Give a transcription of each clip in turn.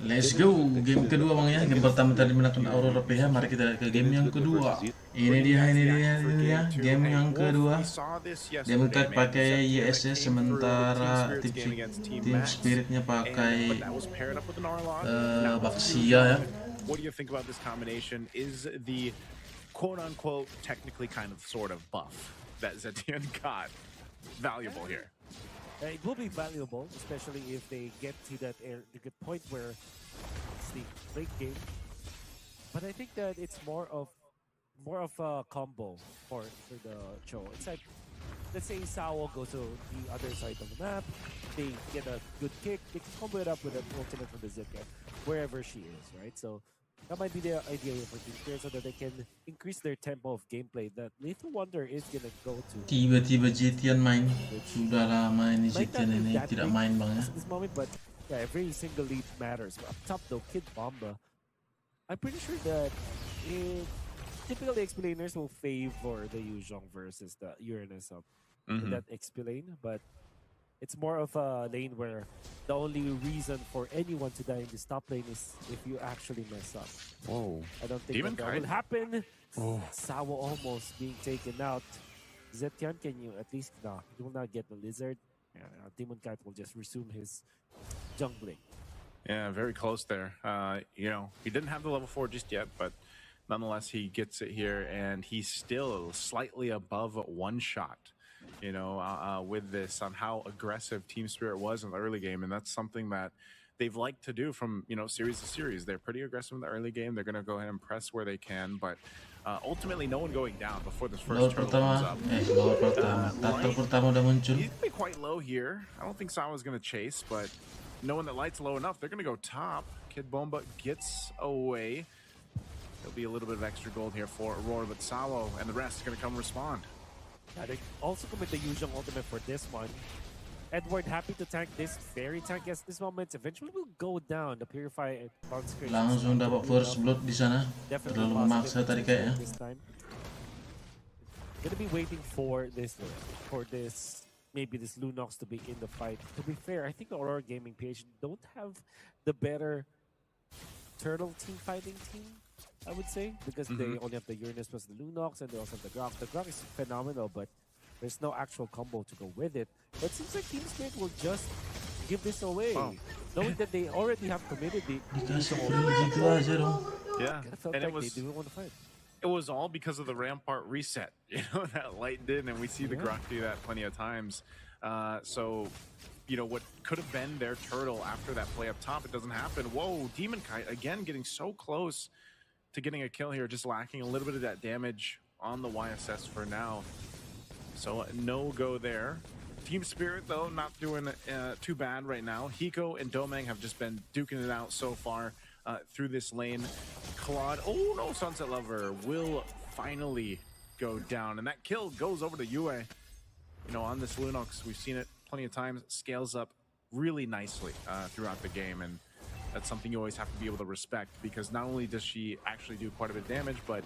Let's go, game kedua bang ya. Game pertama tadi menakutkan Aurora PH. Mari kita ke game yang kedua. Ini dia, game yang kedua. Game tag pakai YSS, sementara Team Spiritnya pakai Baxia ya. What do you think about this combination? Is the quote-unquote technically kind of sort of buff that Zetian got valuable here? It will be valuable, especially if they get to that the good point where it's the late game. But I think that it's more of a combo for the Cho. It's like, let's say Sao goes to the other side of the map, they get a good kick, they can combo it up with an ultimate from the Zetian, wherever she is, right? So that might be the idea for Team Spirit, so that they can increase their tempo of gameplay. That Lethal Wonder is gonna go to. Tiba-tiba Zetian main. Sudah lama ini Zetian ini tidak main bang ya. This moment, but yeah, every single lead matters. Up top though, Kid Bomba, I'm pretty sure that typically explainers will favor the Yuzhong versus the Uranus up in that explain, but it's more of a lane where the only reason for anyone to die in this top lane is if you actually mess up. Whoa. I don't think that will happen. Sawo almost being taken out. Zetian, can you at least... No, you will not get the Lizard. Demon Kite will just resume his jungling. Yeah, very close there. You know, he didn't have the level 4 just yet, but nonetheless, he gets it here, and he's still slightly above one shot. You know, with this, on how aggressive Team Spirit was in the early game, and that's something that they've liked to do from, you know, series to series. They're pretty aggressive in the early game. They're going to go ahead and press where they can, but ultimately, no one going down before this first turtle comes up. He's going to be quite low here. I don't think Sawa's going to chase, but knowing that Light's low enough, they're going to go top. Kid Bomba gets away. There'll be a little bit of extra gold here for Aurora, but Sawo and the rest are going to come respond. Yeah, they also commit the usual ultimate for this one. Edward happy to tank this very tank as this moment. Eventually will go down. The Purify consecration. Langsung dapat first blood di sana. Terlalu memaksa tadi kayaknya. Gonna be waiting for this maybe this Lunox to be in the fight. To be fair, I think Aurora Gaming PH don't have the better turtle team fighting team, I would say, because they only have the Uranus plus the Lunox, and they also have the Grok. The Grok is phenomenal, but there's no actual combo to go with it. But it seems like Team Spirit will just give this away, knowing that they already have committed the... Yeah, and it was... They didn't want to fight. It was all because of the Rampart reset, you know, that Light did, and we see the Grok do that plenty of times. So, you know, what could have been their turtle after that play up top, it doesn't happen. Whoa, Demon Kite, again, getting so close to getting a kill here, just lacking a little bit of that damage on the YSS for now. So, no go there. Team Spirit, though, not doing too bad right now. Hiko and Domang have just been duking it out so far through this lane. Claude, oh no, Sunset Lover will finally go down, and that kill goes over to Yue. You know, on this Lunox, we've seen it plenty of times, scales up really nicely throughout the game, and that's something you always have to be able to respect, because not only does she actually do quite a bit of damage, but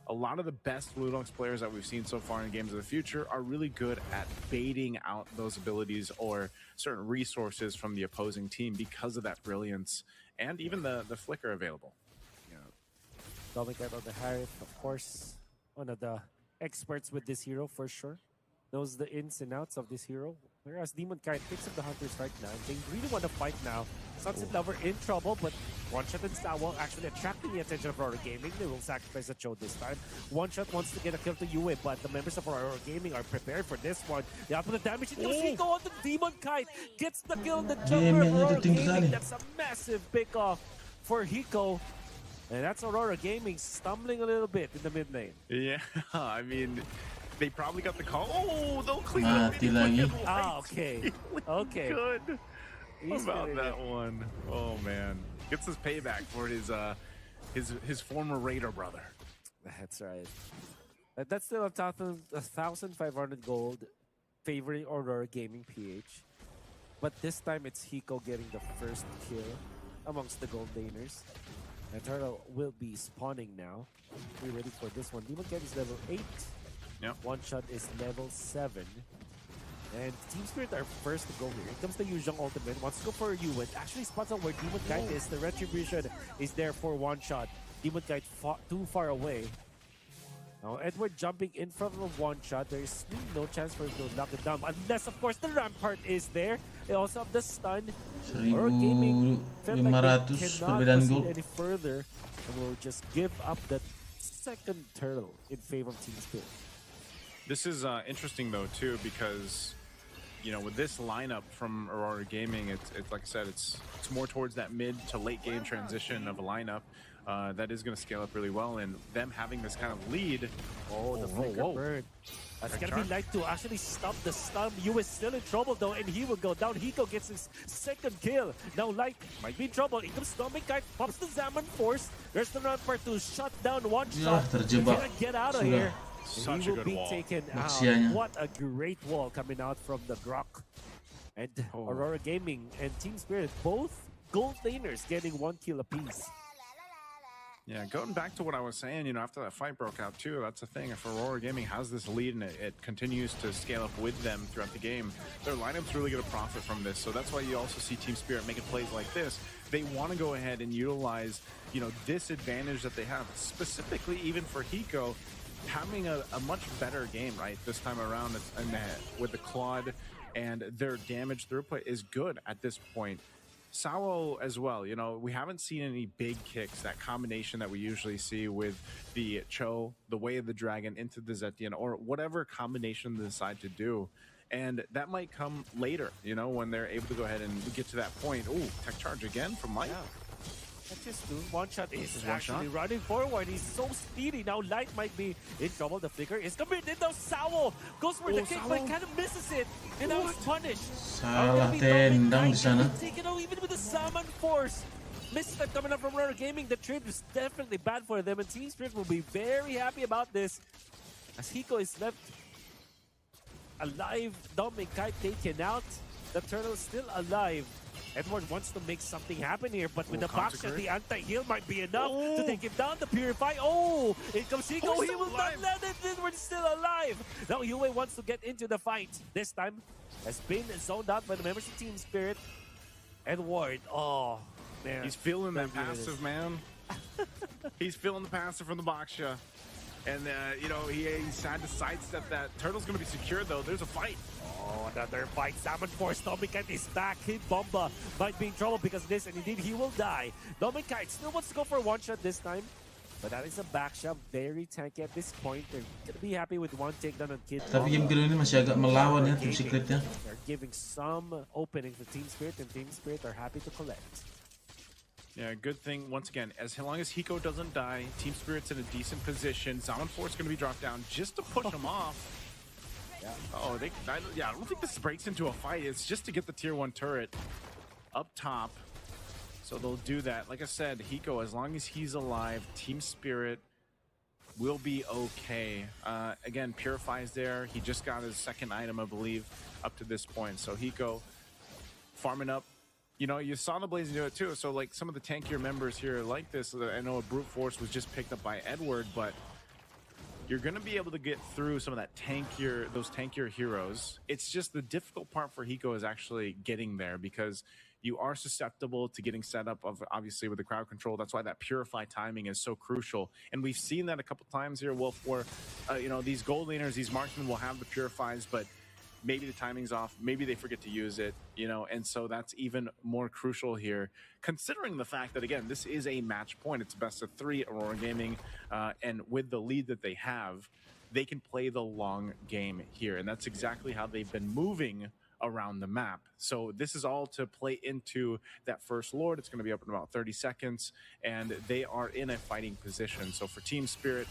a lot of the best Lunox players that we've seen so far in Games of the Future are really good at baiting out those abilities or certain resources from the opposing team because of that brilliance and even the flicker available. Dominic on the Harith, of course, one of the experts with this hero for sure. Knows the ins and outs of this hero. Whereas Demon Kite picks up the Hunters right now. They really want to fight now. Sunset Lover in trouble, but One Shot and Stawa actually attracting the attention of Aurora Gaming. They will sacrifice the Cho this time. One Shot wants to get a kill to Yue, but the members of Aurora Gaming are prepared for this one. The output of damage into Hiko on the Demon Kite. Gets the kill on the jungler of Aurora Gaming. That's a massive pick off for Hiko. And that's Aurora Gaming stumbling a little bit in the mid lane. Yeah, I mean, they probably got the call. Oh, they'll clean up. Ah, okay. Okay. Good. He's about that one. Oh man, gets his payback for his former Raider brother. That's right. That's still 1,500 gold, favoring Aurora Gaming PH. But this time it's Hiko getting the first kill amongst the gold laners. And Turtle will be spawning now. Be ready for this one. Demon Kite is level 8. Yep. One Shot is level 7. And Team Spirit are first to go here. Here comes the Yuzhong ultimate. Wants to go for Yuan. Actually spots out where Demon Kite is. The Retribution is there for one shot. Demon Kite too far away. Now Edward jumping in front of one shot. There is no chance for him to knock it down. Unless, of course, the Rampart is there. They also have the stun. Aurora Gaming felt like they 1.500 cannot perbedaan proceed gol. any further. And will just give up that second turtle in favor of Team Spirit. This is interesting though too, because with this lineup from Aurora Gaming, it's like I said, it's more towards that mid to late game transition of a lineup that is going to scale up really well, and them having this kind of lead. Oh, the flicker burn. That's gonna be like to actually stop the stun. You is still in trouble though, and he will go down. Hiko gets his second kill. Now Light might be in trouble. It comes Storming Kite, pops the Zaman Force. There's the Rampart to shut down one shot. terjebak. Cannot get out of here. Such He a will good be wall. taken out. Maksianya. What a great wall coming out from the Grok. And Aurora Gaming and Team Spirit, both gold laners getting 1 kill apiece. Yeah, going back to what I was saying, after that fight broke out too, that's the thing. If Aurora Gaming has this lead and it continues to scale up with them throughout the game, their lineup's really going to profit from this. So that's why you also see Team Spirit making plays like this. They want to go ahead and utilize, this advantage that they have, specifically even for Hiko, having a much better game, right? This time around with the Claude, and their damage throughput is good at this point. Sawo as well, we haven't seen any big kicks, that combination that we usually see with the Cho, the Way of the Dragon into the Zetian, or whatever combination they decide to do. And that might come later, when they're able to go ahead and get to that point. Oh, tech charge again from Light. Yeah. That's just two. One shot is one actually shot? running forward. He's so speedy. Now Light might be in trouble. The flicker is coming in. Now Sawo goes for the kick, but kind of misses it. And now he's punished. Salah tendang di sana. Taken out even with the Zaman Force. Misstep coming up from Aurora Gaming. The trade is definitely bad for them, and Team Spirit will be very happy about this. As Hiko is left alive, Dominic Kite taken out. The turtle is still alive. Edward wants to make something happen here, but with the backshot, the anti-heal might be enough to take him down to Purify. Oh, here comes Hiko. He will not let it. Edward's still alive. Now Yue wants to get into the fight. This time has been zoned out by the members of Team Spirit. Edward, oh, man. He's feeling that passive, man. He's feeling the passive from the Baksha. And, he's had to sidestep that. Turtle's going to be secure, though. There's a fight. Oh, another fight. Zaman Force. Dominic is back. Hit Bomba might be in trouble because of this, and indeed he will die. Dominic still wants to go for one shot this time, but that is a back shot. Very tanky at this point. They're gonna be happy with one takedown on Kid. Tapi game kedua ini masih agak melawan ya tim Secretnya. They're giving some opening to Team Spirit, and Team Spirit are happy to collect. Yeah, good thing, once again, as long as Hiko doesn't die, Team Spirit's in a decent position. Zaman Force going to be dropped down just to push him off. Yeah. Oh, I don't think this breaks into a fight. It's just to get the tier 1 turret up top. So they'll do that. Like I said, Hiko, as long as he's alive, Team Spirit will be okay. Again, Purify's there. He just got his second item, I believe, up to this point. So Hiko farming up. You saw the Blaze do it too. So like some of the tankier members here like this, I know a Brute Force was just picked up by Edward, but you're going to be able to get through some of those tankier heroes. It's just the difficult part for Hiko is actually getting there, because you are susceptible to getting set up obviously with the crowd control. That's why that Purify timing is so crucial. And we've seen that a couple times here, Wolf, where, these gold laners, these marksmen will have the Purifies, but maybe the timing's off, maybe they forget to use it, and so that's even more crucial here, considering the fact that, again, this is a match point. It's best of 3, Aurora Gaming, and with the lead that they have, they can play the long game here, and that's exactly how they've been moving around the map. So this is all to play into that first Lord. It's going to be up in about 30 seconds, and they are in a fighting position. So for Team Spirit,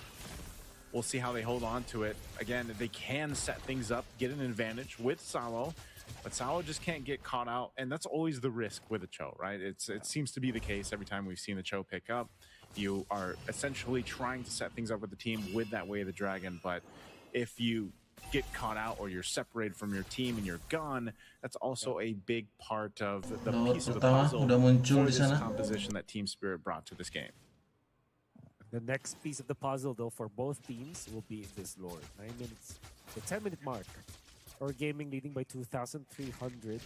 we'll see how they hold on to it. Again, they can set things up, get an advantage with Sawo, but Sawo just can't get caught out, and that's always the risk with a Cho, right? It seems to be the case every time we've seen the Cho pick up. You are essentially trying to set things up with the team with that Way of the Dragon, but if you get caught out or you're separated from your team and you're gone, that's also a big part of the piece of the puzzle for this composition that Team Spirit brought to this game. The next piece of the puzzle, though, for both teams will be this Lord. 9 minutes, the 10-minute mark Or Gaming leading by 2,300.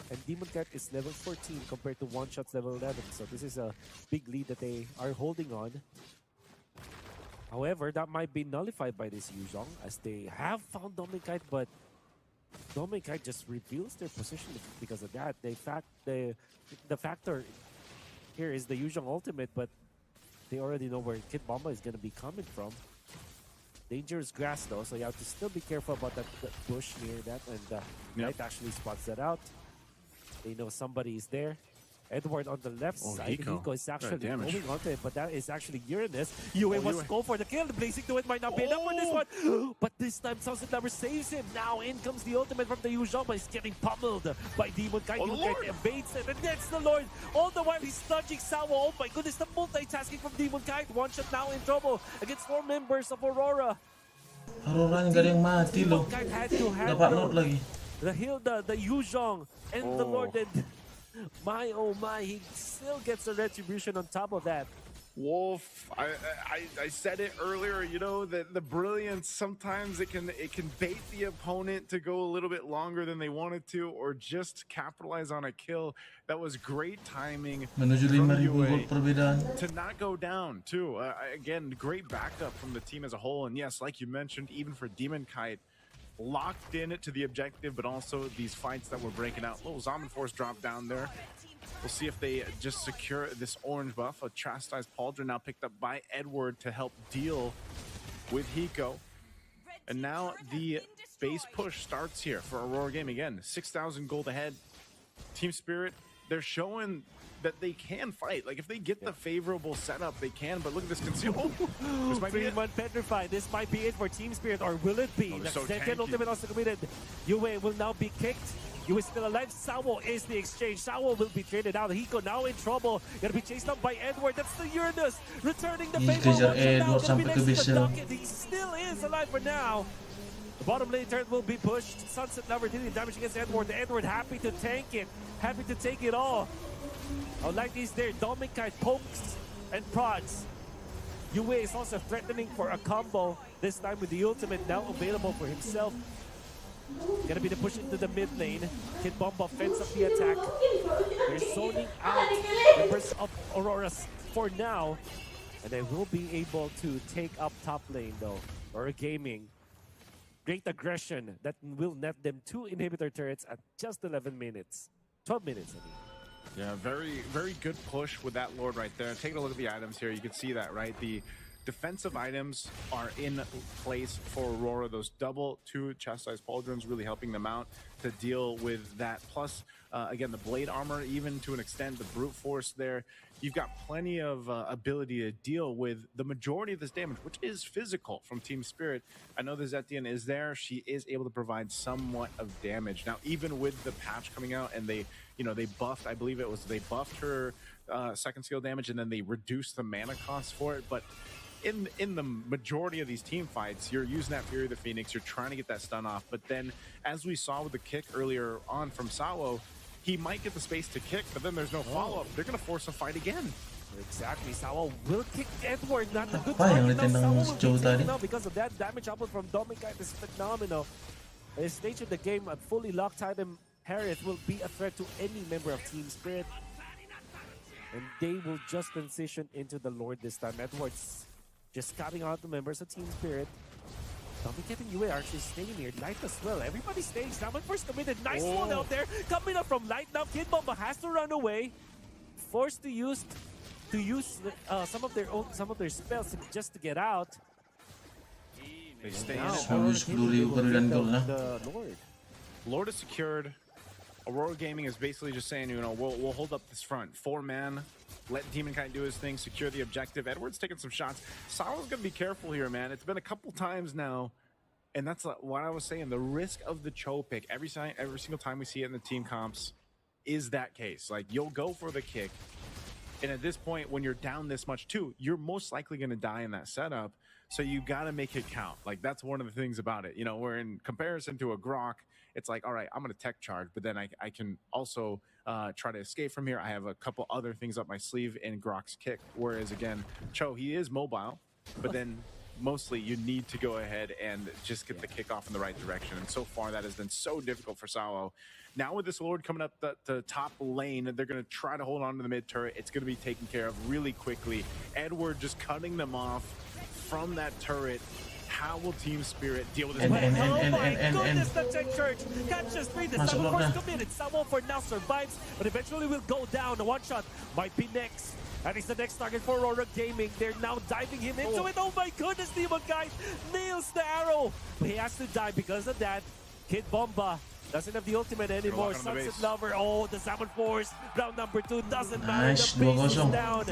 And Demon Cat is level 14 compared to One Shot's level 11. So this is a big lead that they are holding on. However, that might be nullified by this Yuzhong as they have found Domikite, but Domikite just reveals their position because of that. The factor here is the Yuzhong ultimate, but they already know where Kid Bomba is going to be coming from. Dangerous grass though, so you have to still be careful about that bush near that, and Knight actually spots that out. They know somebody is there. Edward on the left side. Hiko is actually going onto it, but that is actually Uranus. Yue wants to go for the kill. The Blazing to it might not be enough for this one. But this time, Sunset Lover saves him. Now in comes the ultimate from the Yuzhong, but he's getting pummeled by Demon Kite. Demon Kite evades it, and that's the Lord. All the while, he's nudging Sawa. Oh my goodness, the multitasking from Demon Kite. One shot now in trouble against 4 members of Aurora. Aurora nggak ada yang mati loh. Dapat Lord lagi. The Hilda, the Yuzhong, and the Lord. And my oh my, he still gets a retribution on top of that. Wolf, I said it earlier, you know, that the brilliance, sometimes it can bait the opponent to go a little bit longer than they wanted to, or just capitalize on a kill. That was great timing Menuju 5.000 gold perbedaan. to not go down too. Again, great backup from the team as a whole. And yes, like you mentioned, even for Demon Kite, locked in to the objective, but also these fights that were breaking out. Little Zombie Force dropped down there. We'll see if they just secure this orange buff. A Chastised Pauldron now picked up by Edward to help deal with Hiko. And now the base push starts here for Aurora Gaming. Again, 6,000 gold ahead. Team Spirit, they're showing that they can fight. Like, if they get the favorable setup, they can. But look at this conceal. Oh, this might be it. Petrified. This might be it for Team Spirit, or will it be? The so second ultimate also committed. Yue will now be kicked. Yue is still alive. Sawo is the exchange. Sawo will be traded out. Hiko now in trouble. Gonna be chased up by Edward. That's the Uranus. Returning the favor. Edward sampai ke Bissell. He still is alive for now. The bottom lane turret will be pushed. Sunset Lover dealing damage against Edward. Edward happy to tank it. Happy to take it all. Oh, like he's there. Domikite pokes and prods. Yue is also threatening for a combo. This time with the ultimate now available for himself. Gonna be the push into the mid lane. Kid Bomba fends up the attack. They're zoning out members of Aurora for now. And they will be able to take up top lane though. Aurora Gaming. Great aggression that will net them 2 inhibitor turrets at just 11 minutes. 12 minutes, I mean. Yeah, very, very good push with that Lord right there. Take a look at the items here. You can see that, right? The defensive items are in place for Aurora. Those double 2 Chastised Pauldrons really helping them out to deal with that. Plus, again, the blade armor, even to an extent, the brute force there. You've got plenty of ability to deal with the majority of this damage, which is physical from Team Spirit. I know the Zetian is there. She is able to provide somewhat of damage. Now, even with the patch coming out and they buffed, I believe it was, they buffed her second skill damage and then they reduced the mana cost for it. But in the majority of these team fights, you're using that Fury of the Phoenix, you're trying to get that stun off. But then, as we saw with the kick earlier on from Sawo, he might get the space to kick, but then there's no follow-up. They're going to force a fight again. Exactly. Sawa will kick Edward. Not a good yang target. Now ditendang Sawa Joe will be tadi? now because of that damage output from Domikite is phenomenal. At this stage of the game, a fully locked item Harriet will be a threat to any member of Team Spirit. And they will just transition into the Lord this time. Edward's just scouting out the members of Team Spirit. Domikite and Yue are actually staying here. Light as well. Everybody stays. Now first committed. Nice one out there. Coming up from Light. Now Kid Bomba has to run away. Forced to use some of their spells just to get out. They stay in Now, it. Aurora 10.000 Gaming will perbedaan get gol na. the Lord. Lord is secured. Aurora Gaming is basically just saying, you know, we'll hold up this front. 4-man. Let Demon Kite do his thing, secure the objective. Edward's taking some shots. Sawa's going to be careful here, man. It's been a couple times now. And that's what I was saying. The risk of the Cho pick, every single time we see it in the team comps, is that case. Like, you'll go for the kick. And at this point, when you're down this much too, you're most likely going to die in that setup. So you got to make it count. Like, that's one of the things about it. You know, where in comparison to a Grok, it's like, all right, I'm going to tech charge, but then I can also try to escape from here. I have a couple other things up my sleeve in Grok's kick. Whereas, again, Cho, he is mobile, but then mostly you need to go ahead and just get the kickoff in the right direction. And so far, that has been so difficult for Salo. Now with this Lord coming up the top lane, they're going to try to hold on to the mid turret. It's going to be taken care of really quickly. Edward just cutting them off from that turret. How will Team Spirit deal with this? Oh my goodness, the tech charge catches three. The Masuk Samo lock first na. committed. Samo for now survives, but eventually will go down. The one shot might be next. And he's the next target for Aurora Gaming. They're now diving him into it. Oh my goodness, Demon Guy nails the arrow. But he has to die because of that. Kid Bomba doesn't have the ultimate anymore. Lock on the Sunset base. Lover. Oh, the Salmon Force. Round number 2 doesn't matter. Nice, The base is 2-0. down.